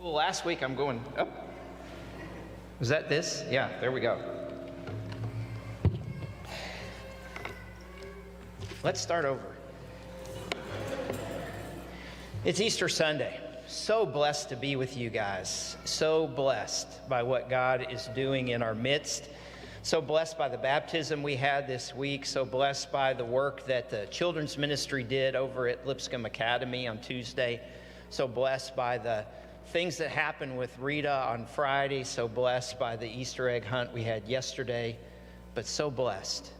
Well, last week I'm going, oh, was that this? Yeah, there we go. Let's start over. It's Easter Sunday. So blessed to be with you guys. So blessed by what God is doing in our midst. So blessed by the baptism we had this week. So blessed by the work that the children's ministry did over at Lipscomb Academy on Tuesday. So blessed by the things that happened with Rita on Friday. So blessed by the Easter egg hunt we had yesterday. But so blessed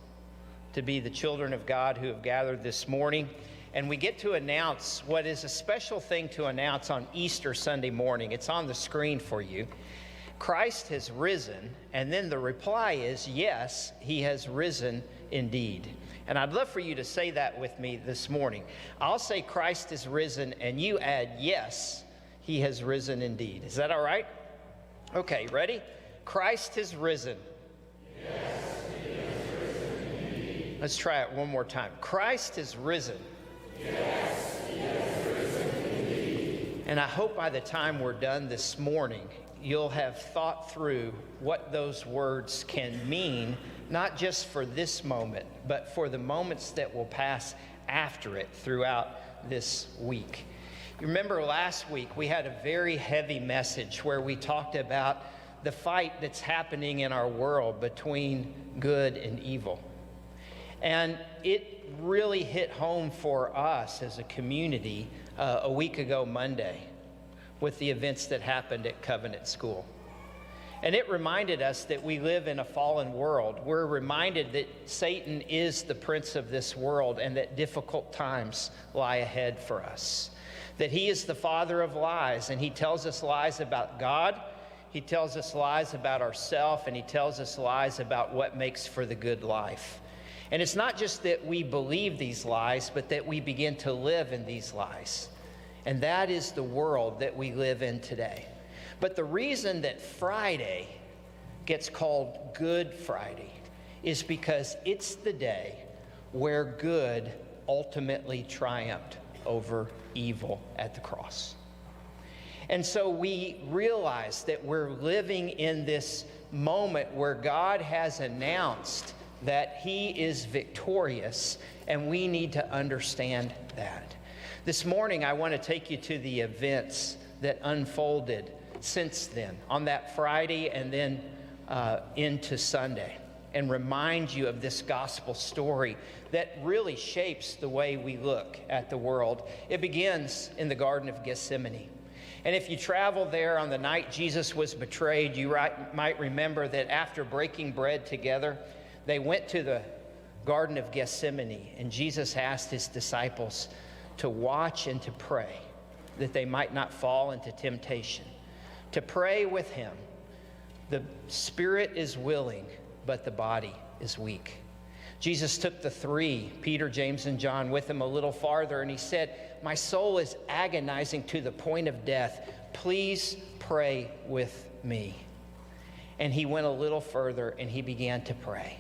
to be the children of God who have gathered this morning. And we get to announce what is a special thing to announce on Easter Sunday morning. It's on the screen for you. Christ has risen, and then the reply is, yes, he has risen indeed. And I'd love for you to say that with me this morning. I'll say Christ is risen, and you add, yes, he has risen indeed. Is that all right? Okay, ready? Christ has risen. Yes, he has risen indeed. Let's try it one more time. Christ is risen. Yes, he has risen indeed. And I hope by the time we're done this morning, you'll have thought through what those words can mean, not just for this moment, but for the moments that will pass after it throughout this week. You remember last week we had a very heavy message where we talked about the fight that's happening in our world between good and evil. And it really hit home for us as a community a week ago Monday with the events that happened at Covenant School. And it reminded us that we live in a fallen world. We're reminded that Satan is the prince of this world and that difficult times lie ahead for us. That he is the father of lies, and he tells us lies about God, he tells us lies about ourselves, and he tells us lies about what makes for the good life. And it's not just that we believe these lies, but that we begin to live in these lies. And that is the world that we live in today. But the reason that Friday gets called Good Friday is because it's the day where good ultimately triumphed over evil at the cross. And so we realize that we're living in this moment where God has announced that he is victorious, and we need to understand that. This morning, I want to take you to the events that unfolded since then, on that Friday and then into Sunday, and remind you of this gospel story that really shapes the way we look at the world. It begins in the Garden of Gethsemane. And if you travel there on the night Jesus was betrayed, you might remember that after breaking bread together, they went to the Garden of Gethsemane, and Jesus asked his disciples to watch and to pray that they might not fall into temptation. To pray with him. The spirit is willing, but the body is weak. Jesus took the three, Peter, James, and John, with him a little farther, and he said, "My soul is agonizing to the point of death. Please pray with me." And he went a little further, and he began to pray.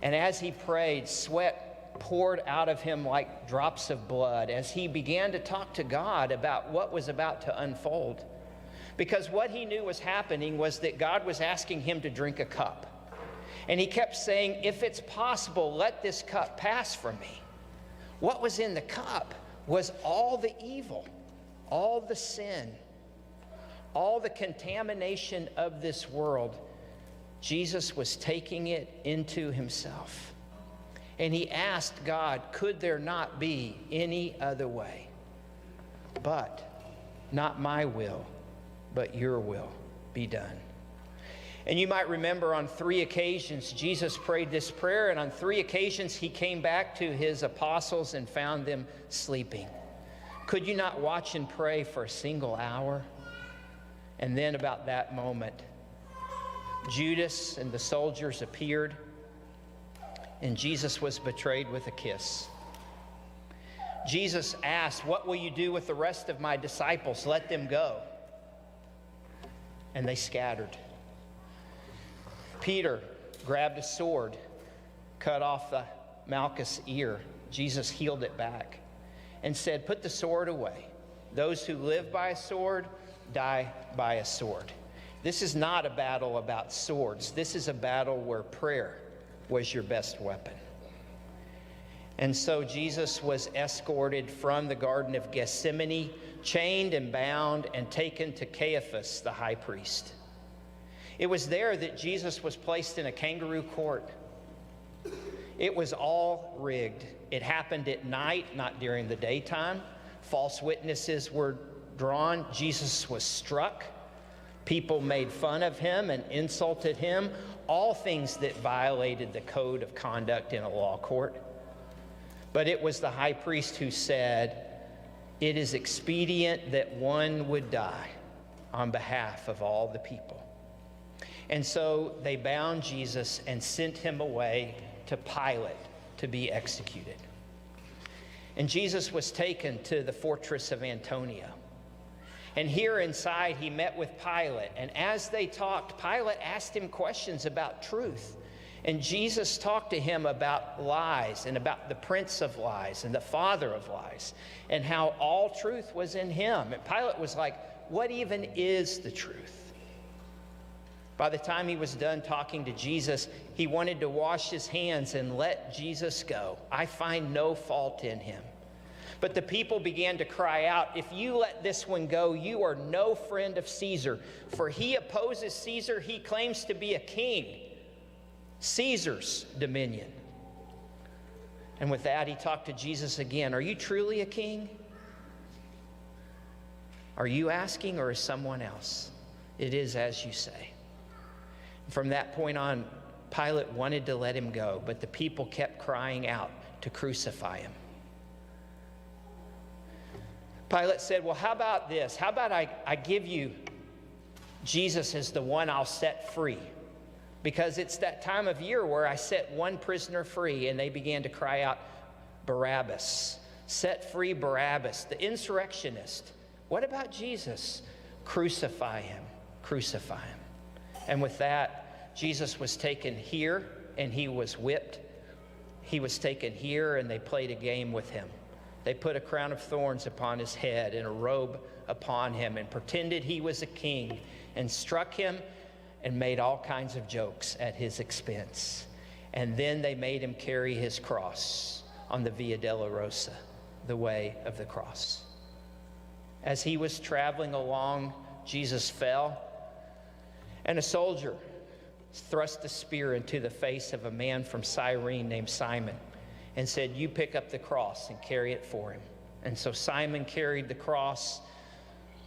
And as he prayed, sweat poured out of him like drops of blood as he began to talk to God about what was about to unfold. Because what he knew was happening was that God was asking him to drink a cup. And he kept saying, "If it's possible, let this cup pass from me." What was in the cup was all the evil, all the sin, all the contamination of this world. Jesus was taking it into himself. And he asked God, could there not be any other way? But not my will, but your will be done. And you might remember on 3 occasions, Jesus prayed this prayer, and on 3 occasions, he came back to his apostles and found them sleeping. Could you not watch and pray for a single hour? And then about that moment, Judas and the soldiers appeared, and Jesus was betrayed with a kiss. Jesus asked, "What will you do with the rest of my disciples? Let them go." And they scattered. Peter grabbed a sword, cut off the Malchus' ear. Jesus healed it back and said, "Put the sword away. Those who live by a sword die by a sword. This is not a battle about swords. This is a battle where prayer was your best weapon. And so Jesus was escorted from the Garden of Gethsemane, chained and bound, and taken to Caiaphas, the high priest. It was there that Jesus was placed in a kangaroo court. It was all rigged. It happened at night, not during the daytime. False witnesses were drawn. Jesus was struck. People made fun of him and insulted him, all things that violated the code of conduct in a law court. But it was the high priest who said, "It is expedient that one would die on behalf of all the people." And so they bound Jesus and sent him away to Pilate to be executed. And Jesus was taken to the fortress of Antonia. And here inside, he met with Pilate. And as they talked, Pilate asked him questions about truth. And Jesus talked to him about lies and about the prince of lies and the father of lies and how all truth was in him. And Pilate was like, what even is the truth? By the time he was done talking to Jesus, he wanted to wash his hands and let Jesus go. I find no fault in him. But the people began to cry out, "If you let this one go, you are no friend of Caesar. For he opposes Caesar, he claims to be a king. Caesar's dominion." And with that, he talked to Jesus again. "Are you truly a king? Are you asking, or is someone else?" "It is as you say." From that point on, Pilate wanted to let him go, but the people kept crying out to crucify him. Pilate said, "Well, how about this? How about I give you Jesus as the one I'll set free? Because it's that time of year where I set one prisoner free." And they began to cry out, "Barabbas, set free Barabbas, the insurrectionist. What about Jesus? Crucify him, crucify him." And with that, Jesus was taken here and he was whipped. He was taken here and they played a game with him. They put a crown of thorns upon his head and a robe upon him and pretended he was a king and struck him and made all kinds of jokes at his expense. And then they made him carry his cross on the Via Dolorosa, the way of the cross. As he was traveling along, Jesus fell, and a soldier thrust a spear into the face of a man from Cyrene named Simon and said, "You pick up the cross and carry it for him." And so Simon carried the cross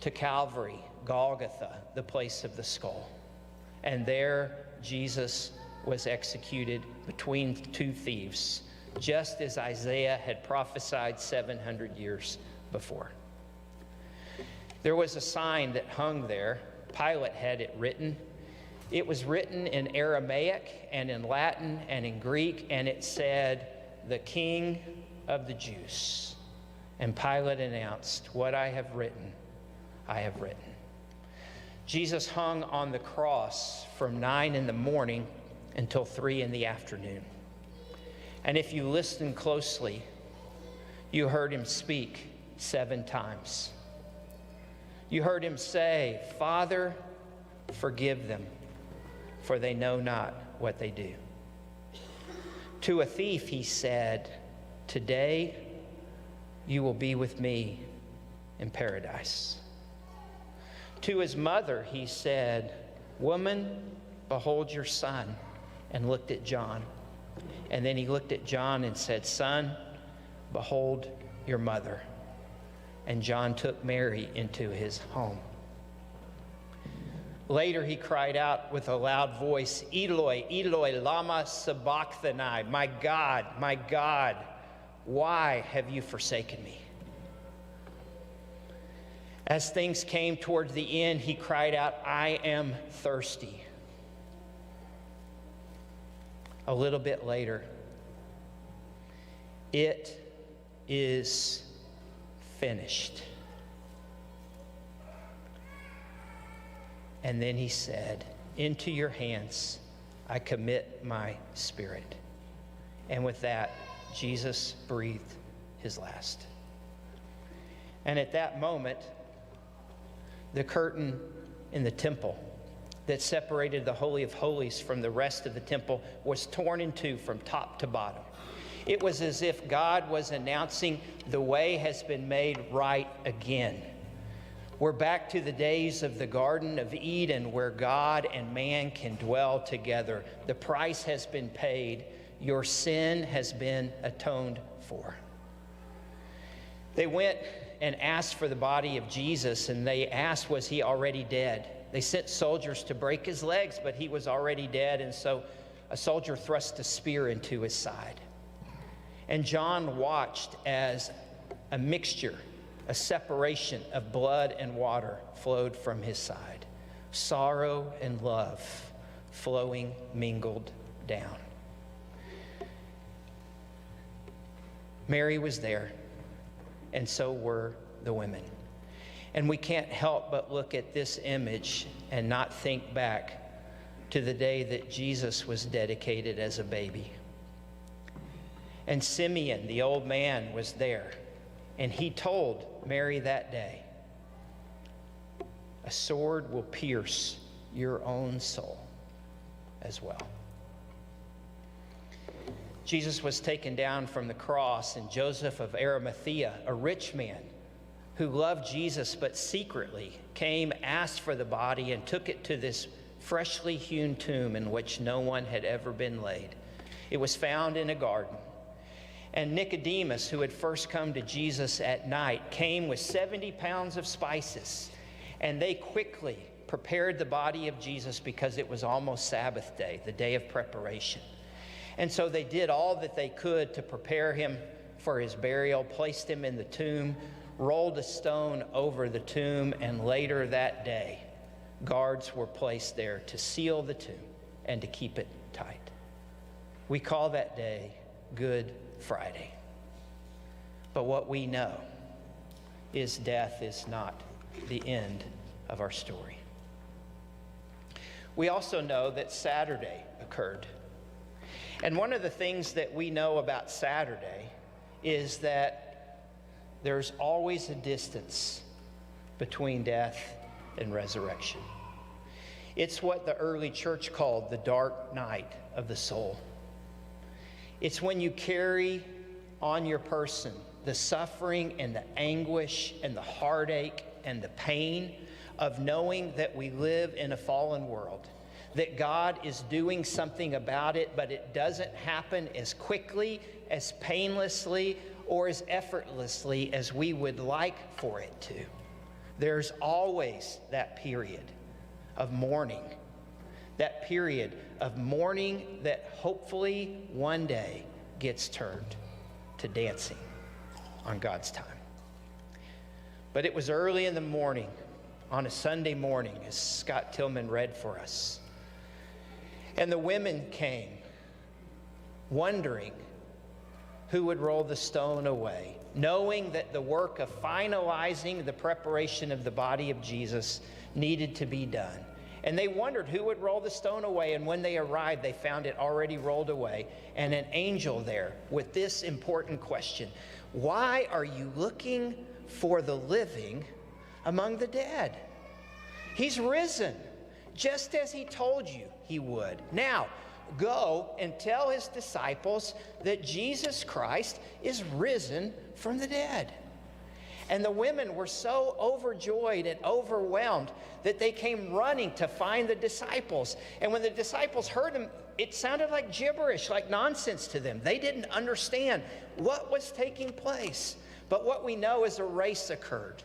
to Calvary, Golgotha, the place of the skull. And there Jesus was executed between two thieves, just as Isaiah had prophesied 700 years before. There was a sign that hung there. Pilate had it written. It was written in Aramaic and in Latin and in Greek, and it said, "The King of the Jews." And Pilate announced, "What I have written, I have written." Jesus hung on the cross from 9 in the morning until 3 in the afternoon. And if you listen closely, you heard him speak 7 times. You heard him say, "Father, forgive them, for they know not what they do." To a thief, he said, "Today you will be with me in paradise." To his mother, he said, "Woman, behold your son," and looked at John. And then he looked at John and said, "Son, behold your mother." And John took Mary into his home. Later he cried out with a loud voice, "Eloi, Eloi, lama sabachthani," my God, why have you forsaken me?" As things came toward the end, he cried out, "I am thirsty." A little bit later, "It is finished." And then he said, "Into your hands I commit my spirit." And with that, Jesus breathed his last. And at that moment, The curtain in the temple that separated the Holy of Holies from the rest of the temple was torn in two from top to bottom. It was as if God was announcing the way has been made right again. We're back to the days of the Garden of Eden where God and man can dwell together. The price has been paid. Your sin has been atoned for. They went and asked for the body of Jesus, and they asked, was he already dead? They sent soldiers to break his legs, but he was already dead, and so a soldier thrust a spear into his side. And John watched as a mixture, a separation of blood and water flowed from his side. Sorrow and love flowing, mingled down. Mary was there, and so were the women. And we can't help but look at this image and not think back to the day that Jesus was dedicated as a baby. And Simeon, the old man, was there. And he told Mary that day, a sword will pierce your own soul as well. Jesus was taken down from the cross, and Joseph of Arimathea, a rich man who loved Jesus but secretly came, asked for the body, and took it to this freshly hewn tomb in which no one had ever been laid. It was found in a garden. And Nicodemus, who had first come to Jesus at night, came with 70 pounds of spices. And they quickly prepared the body of Jesus because it was almost Sabbath day, the day of preparation. And so they did all that they could to prepare him for his burial, placed him in the tomb, rolled a stone over the tomb, and later that day, guards were placed there to seal the tomb and to keep it tight. We call that day Good Friday. But what we know is death is not the end of our story. We also know that Saturday occurred. And one of the things that we know about Saturday is that there's always a distance between death and resurrection. It's what the early church called the dark night of the soul. It's when you carry on your person the suffering and the anguish and the heartache and the pain of knowing that we live in a fallen world, that God is doing something about it, but it doesn't happen as quickly, as painlessly, or as effortlessly as we would like for it to. There's always that period of mourning, that period of mourning that hopefully one day gets turned to dancing on God's time. But it was early in the morning, on a Sunday morning, as Scott Tillman read for us. And the women came, wondering who would roll the stone away, knowing that the work of finalizing the preparation of the body of Jesus needed to be done. And they wondered who would roll the stone away, and when they arrived, they found it already rolled away, and an angel there with this important question: why are you looking for the living among the dead? He's risen, just as he told you he would. Now, go and tell his disciples that Jesus Christ is risen from the dead. And the women were so overjoyed and overwhelmed that they came running to find the disciples. And when the disciples heard him, it sounded like gibberish, like nonsense to them. They didn't understand what was taking place. But what we know is a race occurred.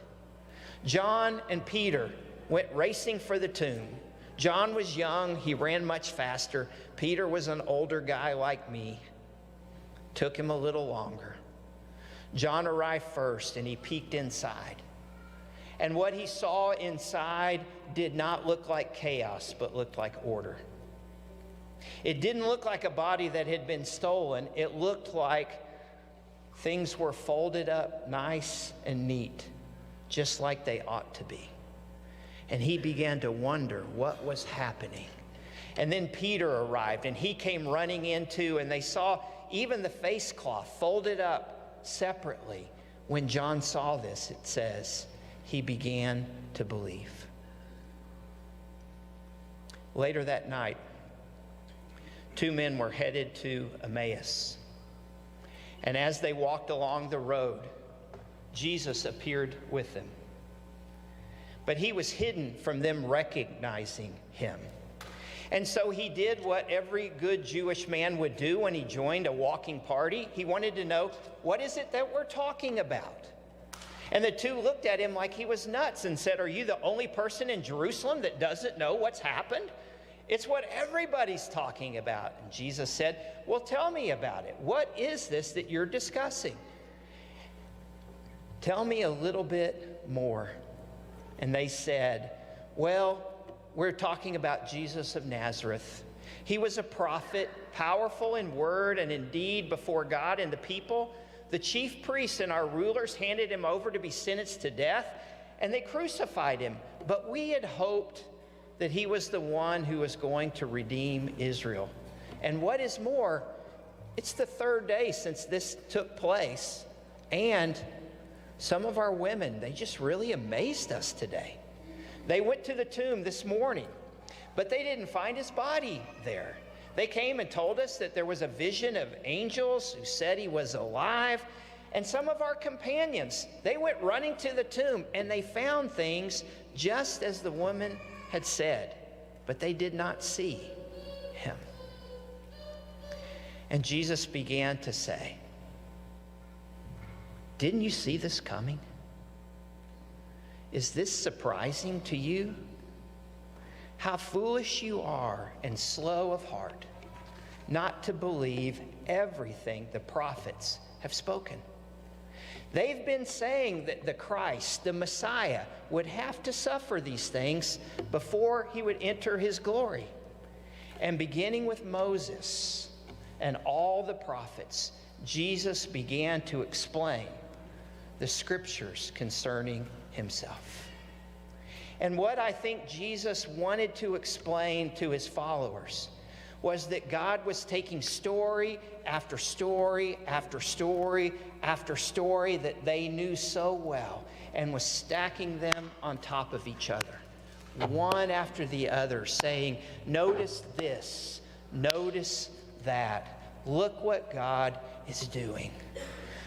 John and Peter went racing for the tomb. John was young, he ran much faster. Peter was an older guy like me. Took him a little longer. John arrived first, and he peeked inside. And what he saw inside did not look like chaos, but looked like order. It didn't look like a body that had been stolen. It looked like things were folded up nice and neat, just like they ought to be. And he began to wonder what was happening. And then Peter arrived, and he came running in too, and they saw even the face cloth folded up separately. When John saw this, it says, he began to believe. Later that night, two men were headed to Emmaus. And as they walked along the road, Jesus appeared with them. But he was hidden from them recognizing him. And so he did what every good Jewish man would do when he joined a walking party. He wanted to know, what is it that we're talking about? And the two looked at him like he was nuts and said, are you the only person in Jerusalem that doesn't know what's happened? It's what everybody's talking about. And Jesus said, well, tell me about it. What is this that you're discussing? Tell me a little bit more. And they said, well, we're talking about Jesus of Nazareth. He was a prophet, powerful in word and in deed before God and the people. The chief priests and our rulers handed him over to be sentenced to death, and they crucified him. But we had hoped that he was the one who was going to redeem Israel. And what is more, it's the third day since this took place, and some of our women, they just really amazed us today. They went to the tomb this morning, but they didn't find his body there. They came and told us that there was a vision of angels who said he was alive. And some of our companions, they went running to the tomb and they found things just as the woman had said, but they did not see him. And Jesus began to say, didn't you see this coming? Is this surprising to you? How foolish you are and slow of heart, not to believe everything the prophets have spoken. They've been saying that the Christ, the Messiah, would have to suffer these things before he would enter his glory. And beginning with Moses and all the prophets, Jesus began to explain the scriptures concerning himself. And what I think Jesus wanted to explain to his followers was that God was taking story after story after story after story that they knew so well and was stacking them on top of each other, one after the other, saying, notice this, notice that, look what God is doing.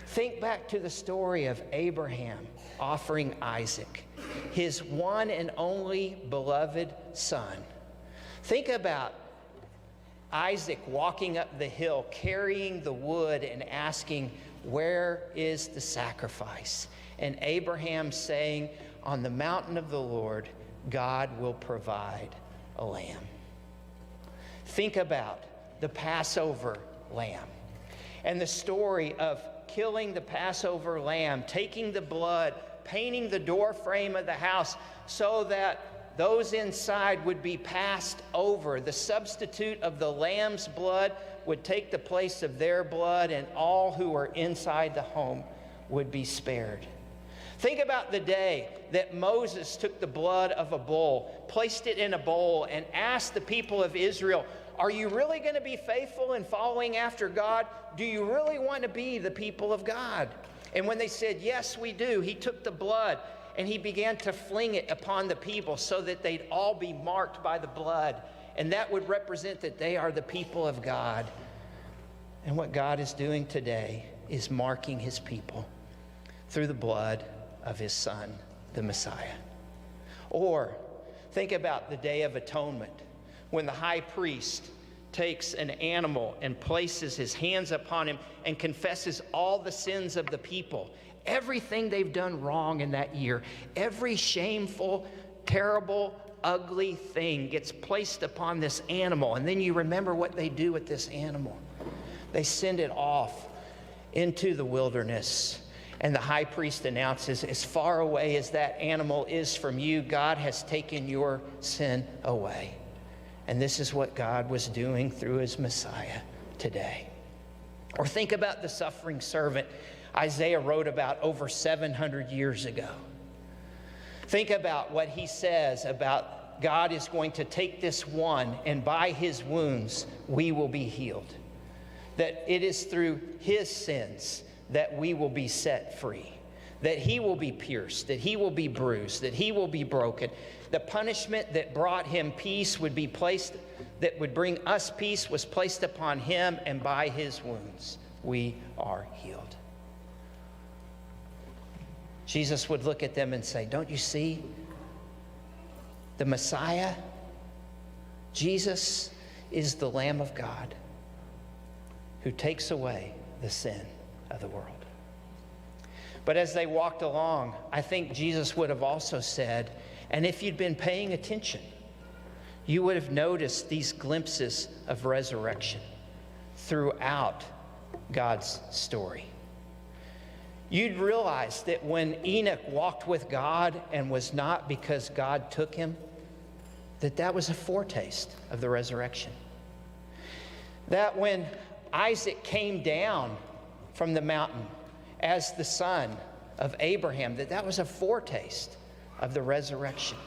Think back to the story of Abraham offering Isaac, his one and only beloved son. Think about Isaac walking up the hill, carrying the wood and asking, where is the sacrifice? And Abraham saying, on the mountain of the Lord, God will provide a lamb. Think about the Passover lamb and the story of killing the Passover lamb, taking the blood, painting the door frame of the house so that those inside would be passed over. The substitute of the lamb's blood would take the place of their blood, and all who were inside the home would be spared. Think about the day that Moses took the blood of a bull, placed it in a bowl, and asked the people of Israel, are you really going to be faithful in following after God? Do you really want to be the people of God? And when they said, yes, we do, he took the blood and he began to fling it upon the people so that they'd all be marked by the blood. And that would represent that they are the people of God. And what God is doing today is marking his people through the blood of his Son, the Messiah. Or think about the Day of Atonement, when the high priest takes an animal and places his hands upon him and confesses all the sins of the people, everything they've done wrong in that year, every shameful, terrible, ugly thing gets placed upon this animal. And then you remember what they do with this animal. They send it off into the wilderness. And the high priest announces, as far away as that animal is from you, God has taken your sin away. And this is what God was doing through his Messiah today. Or think about the suffering servant Isaiah wrote about over 700 years ago. Think about what he says about God is going to take this one, and by his wounds we will be healed. That it is through his sins that we will be set free. that he will be pierced, that he will be bruised, that he will be broken. The punishment that brought him peace would be placed, that would bring us peace, was placed upon him, and by his wounds we are healed. Jesus would look at them and say, don't you see? The Messiah, Jesus, is the Lamb of God who takes away the sin of the world. But as they walked along, I think Jesus would have also said, and if you'd been paying attention, you would have noticed these glimpses of resurrection throughout God's story. You'd realize that when Enoch walked with God and was not because God took him, that was a foretaste of the resurrection. That when Isaac came down from the mountain as the son of Abraham, that was a foretaste of the resurrection.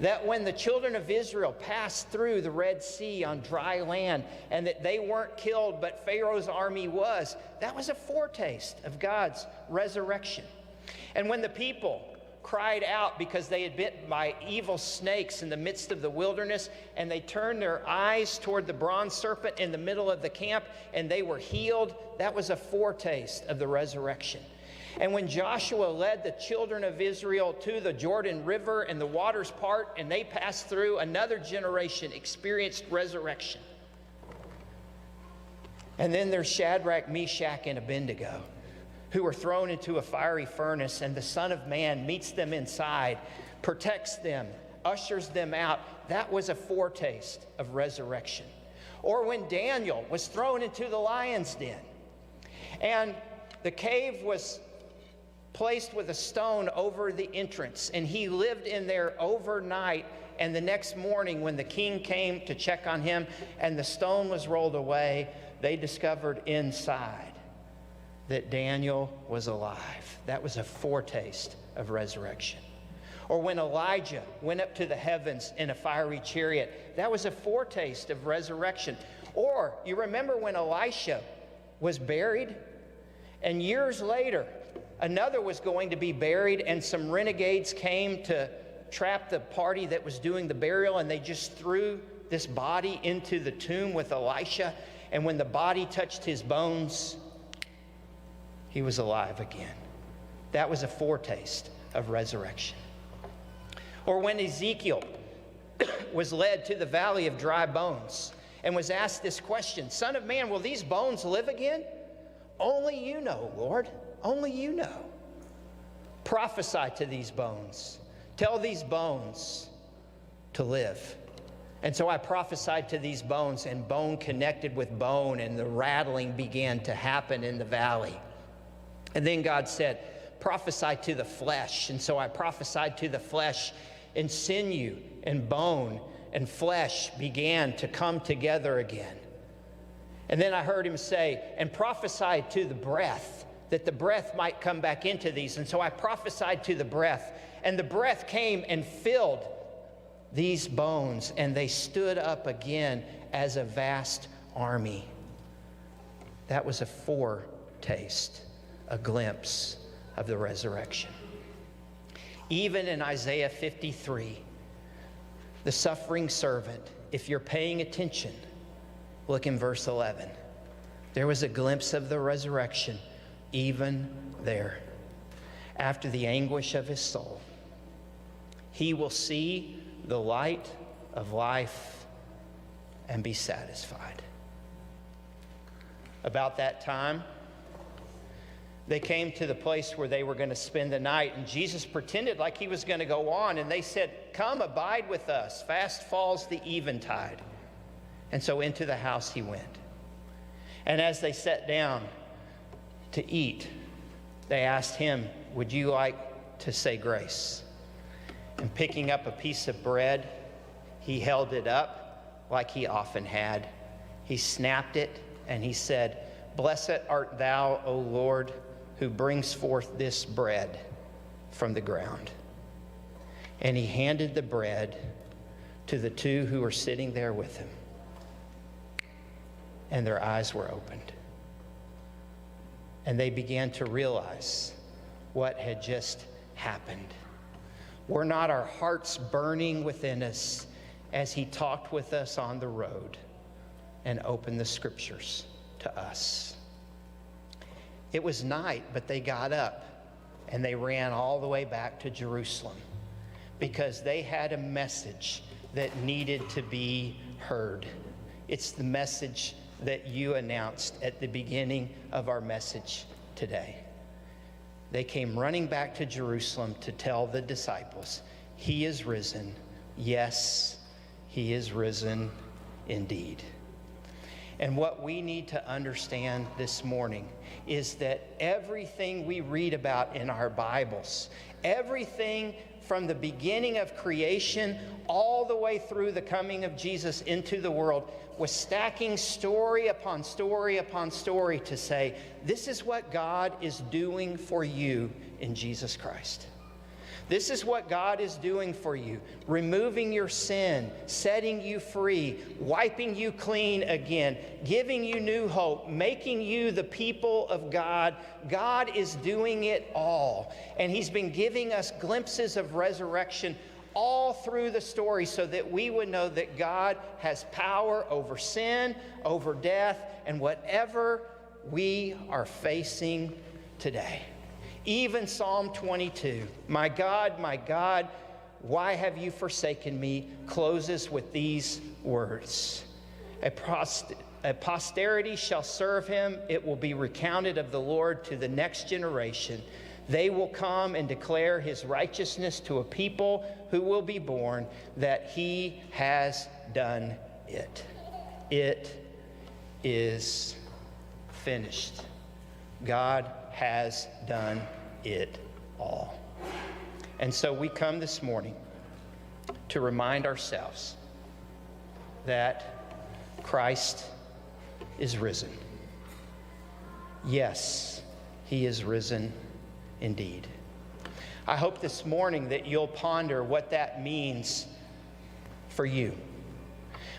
That when the children of Israel passed through the Red Sea on dry land and that they weren't killed but Pharaoh's army was, that was a foretaste of God's resurrection. And when the people cried out because they had been bitten by evil snakes in the midst of the wilderness, and they turned their eyes toward the bronze serpent in the middle of the camp and they were healed, that was a foretaste of the resurrection. And when Joshua led the children of Israel to the Jordan River and the waters part and they passed through, another generation experienced resurrection. And then there's Shadrach, Meshach, and Abednego, who were thrown into a fiery furnace, and the Son of Man meets them inside, protects them, ushers them out. That was a foretaste of resurrection. Or when Daniel was thrown into the lion's den, and the cave was placed with a stone over the entrance, and he lived in there overnight, and the next morning when the king came to check on him and the stone was rolled away, they discovered inside that Daniel was alive. That was a foretaste of resurrection. Or when Elijah went up to the heavens in a fiery chariot, that was a foretaste of resurrection. Or you remember when Elisha was buried, and years later another was going to be buried, and some renegades came to trap the party that was doing the burial, and they just threw this body into the tomb with Elisha, and when the body touched his bones, he was alive again. That was a foretaste of resurrection. Or when Ezekiel was led to the valley of dry bones and was asked this question, Son of man, will these bones live again? Only you know, Lord. Only you know. Prophesy to these bones. Tell these bones to live. And so I prophesied to these bones, and bone connected with bone, and the rattling began to happen in the valley. And then God said, prophesy to the flesh. And so I prophesied to the flesh, and sinew and bone and flesh began to come together again. And then I heard him say, and prophesy to the breath, that the breath might come back into these. And so I prophesied to the breath, and the breath came and filled these bones, and they stood up again as a vast army. That was a foretaste, a glimpse of the resurrection. Even in Isaiah 53, the suffering servant, if you're paying attention, look in verse 11. There was a glimpse of the resurrection even there. After the anguish of his soul, he will see the light of life and be satisfied. About that time, they came to the place where they were going to spend the night, and Jesus pretended like he was going to go on, and they said, come, abide with us. Fast falls the eventide. And so into the house he went. And as they sat down to eat, they asked him, would you like to say grace? And picking up a piece of bread, he held it up like he often had. He snapped it, and he said, blessed art thou, O Lord, who brings forth this bread from the ground. And he handed the bread to the two who were sitting there with him. And their eyes were opened. And they began to realize what had just happened? Were not our hearts burning within us as he talked with us on the road and opened the scriptures to us? It was night, but they got up and they ran all the way back to Jerusalem because they had a message that needed to be heard. It's the message that you announced at the beginning of our message today. They came running back to Jerusalem to tell the disciples, he is risen. Yes, he is risen indeed. And what we need to understand this morning is that everything we read about in our Bibles, everything from the beginning of creation all the way through the coming of Jesus into the world, was stacking story upon story upon story to say, this is what God is doing for you in Jesus Christ. This is what God is doing for you, removing your sin, setting you free, wiping you clean again, giving you new hope, making you the people of God. God is doing it all. And he's been giving us glimpses of resurrection all through the story so that we would know that God has power over sin, over death, and whatever we are facing today. Even Psalm 22, my God, why have you forsaken me, closes with these words. A posterity shall serve him. It will be recounted of the Lord to the next generation. They will come and declare his righteousness to a people who will be born, that he has done it. It is finished. God has done it all. And so we come this morning to remind ourselves that Christ is risen. Yes, he is risen indeed. I hope this morning that you'll ponder what that means for you.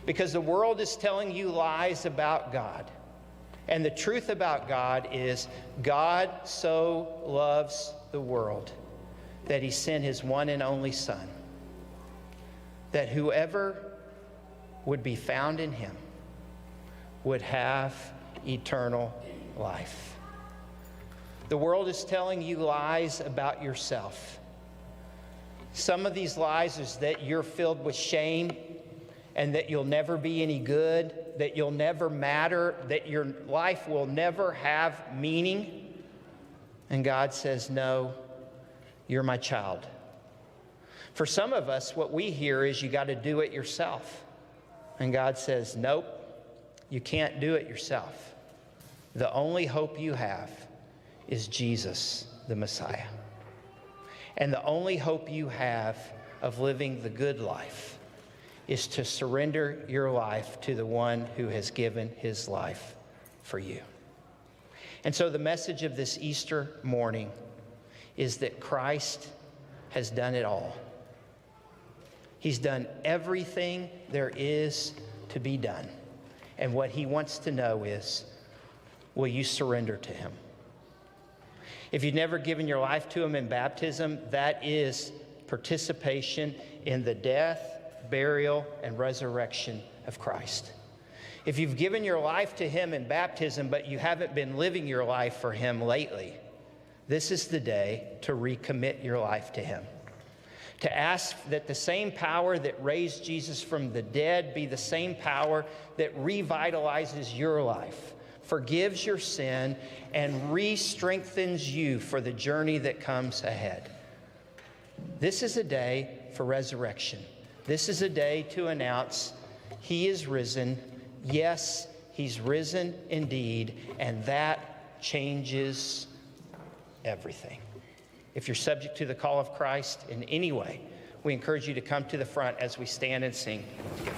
Because the world is telling you lies about God. And the truth about God is God so loves the world that he sent his one and only Son, that whoever would be found in him would have eternal life. The world is telling you lies about yourself. Some of these lies is that you're filled with shame and that you'll never be any good, that you'll never matter, that your life will never have meaning. And God says, no, you're my child. For some of us, what we hear is you got to do it yourself. And God says, nope, you can't do it yourself. The only hope you have is Jesus, the Messiah. And the only hope you have of living the good life is to surrender your life to the one who has given his life for you. And so the message of this Easter morning is that Christ has done it all. He's done everything there is to be done. And what he wants to know is, will you surrender to him? If you've never given your life to him in baptism, that is participation in the death, burial, and resurrection of Christ. If you've given your life to him in baptism, but you haven't been living your life for him lately, this is the day to recommit your life to him. To ask that the same power that raised Jesus from the dead be the same power that revitalizes your life, forgives your sin, and re-strengthens you for the journey that comes ahead. This is a day for resurrection. This is a day to announce he is risen. Yes, he's risen indeed, and that changes everything. If you're subject to the call of Christ in any way, we encourage you to come to the front as we stand and sing together.